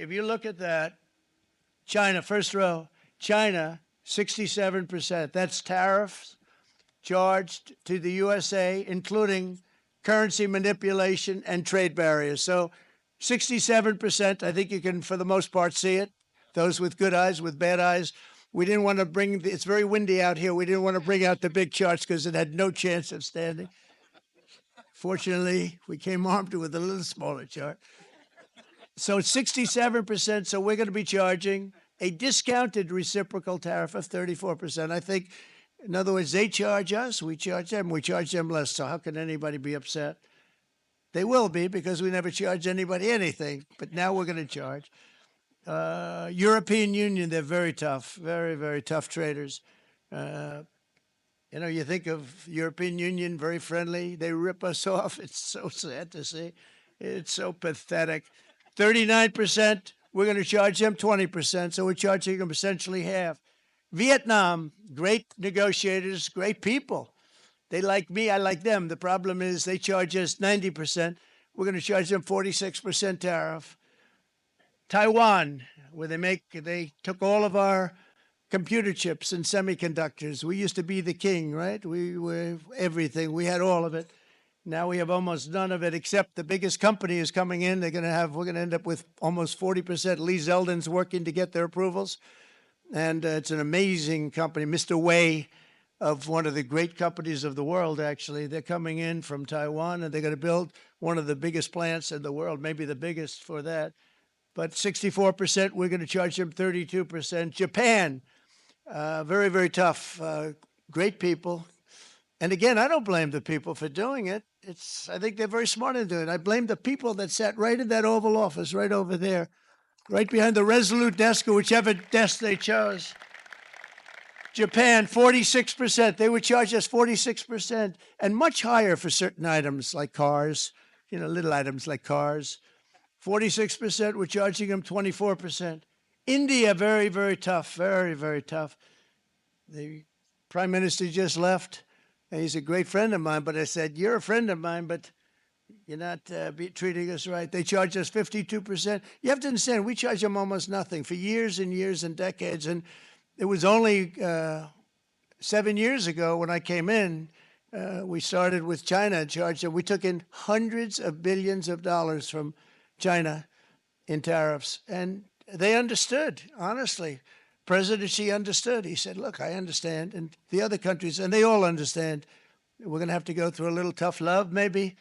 if you look at that, China, first row, China, 67%. That's tariffs charged to the USA, including currency manipulation and trade barriers. So 67%, I think you can, for the most part, see it. Those with good eyes, with bad eyes. We didn't want to bring, it's very windy out here. We didn't want to bring out the big charts because it had no chance of standing. Fortunately, we came armed with a little smaller chart. So 67%, so we're going to be charging a discounted reciprocal tariff of 34%. I think, in other words, they charge us, we charge them less. So how can anybody be upset? They will be, because we never charge anybody anything, but now we're going to charge. European Union, they're very tough, very, very tough traders. You know, you think of European Union, very friendly. They rip us off. It's so sad to see. It's so pathetic. 39%, we're going to charge them 20%, so we're charging them essentially half. Vietnam, great negotiators, great people. They like me, I like them. The problem is they charge us 90%. We're going to charge them 46% tariff. Taiwan, where they took all of our computer chips and semiconductors. We used to be the king, right? We were everything. We had all of it. Now we have almost none of it, except the biggest company is coming in. We're going to end up with almost 40%. Lee Zeldin's working to get their approvals. And it's an amazing company. Mr. Wei, of one of the great companies of the world, actually. They're coming in from Taiwan, and they're going to build one of the biggest plants in the world, maybe the biggest for that. But 64%, we're going to charge them 32%. Japan, very, very tough, great people. And again, I don't blame the people for doing it. I think they're very smart in doing it. I blame the people that sat right in that Oval Office, right over there, right behind the Resolute desk or whichever desk they chose. Japan, 46%. They would charge us 46% and much higher for certain items like cars, you know, little items like cars. 46%, we're charging them 24%. India, very, very tough, very, very tough. The Prime Minister just left. And he's a great friend of mine, but I said, you're a friend of mine, but you're not treating us right. They charge us 52%. You have to understand, we charge them almost nothing for years and years and decades. And it was only 7 years ago when I came in, we started with China and charged them. We took in hundreds of billions of dollars from China in tariffs. And they understood, honestly. President Xi understood. He said, look, I understand. And the other countries, and they all understand. We're going to have to go through a little tough love, maybe,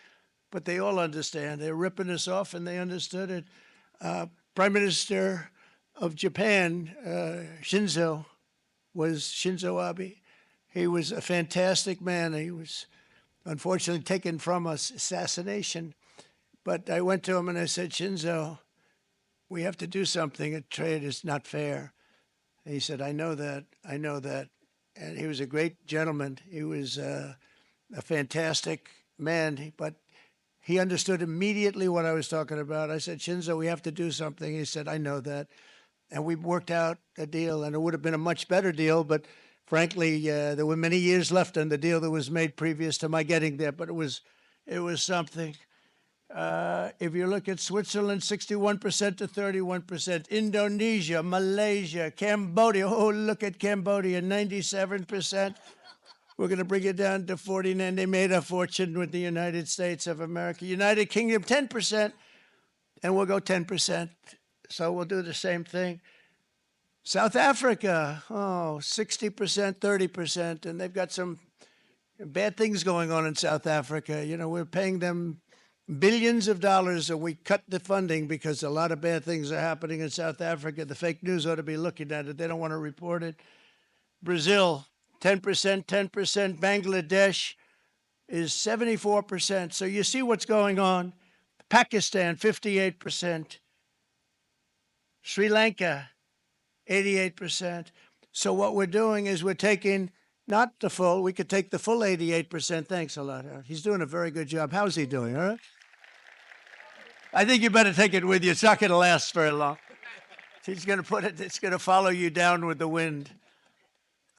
but they all understand. They're ripping us off, and they understood it. Prime Minister of Japan, Shinzo Abe. He was a fantastic man. He was unfortunately taken from us, assassination. But I went to him and I said, Shinzo, we have to do something. A trade is not fair. And he said, I know that. I know that. And he was a great gentleman. He was a fantastic man, but he understood immediately what I was talking about. I said, Shinzo, we have to do something. He said, I know that. And we worked out a deal, and it would have been a much better deal, but frankly, there were many years left on the deal that was made previous to my getting there, but it was something. If you look at Switzerland, 61% to 31%. Indonesia, Malaysia, Cambodia. Oh, look at Cambodia, 97%. We're going to bring it down to 49. They made a fortune with the United States of America. United Kingdom, 10%, and we'll go 10%. So we'll do the same thing. South Africa, 60%, 30%, and they've got some bad things going on in South Africa. You know, we're paying them billions of dollars, and we cut the funding because a lot of bad things are happening in South Africa. The fake news ought to be looking at it. They don't want to report it. Brazil, 10%, 10%. Bangladesh is 74%. So you see what's going on. Pakistan, 58%. Sri Lanka, 88%. So what we're doing is we're taking not the full, we could take the full 88%. Thanks a lot, Harold. He's doing a very good job. How's he doing, all right? I think you better take it with you. It's not going to last very long. He's going to put it, it's going to follow you down with the wind.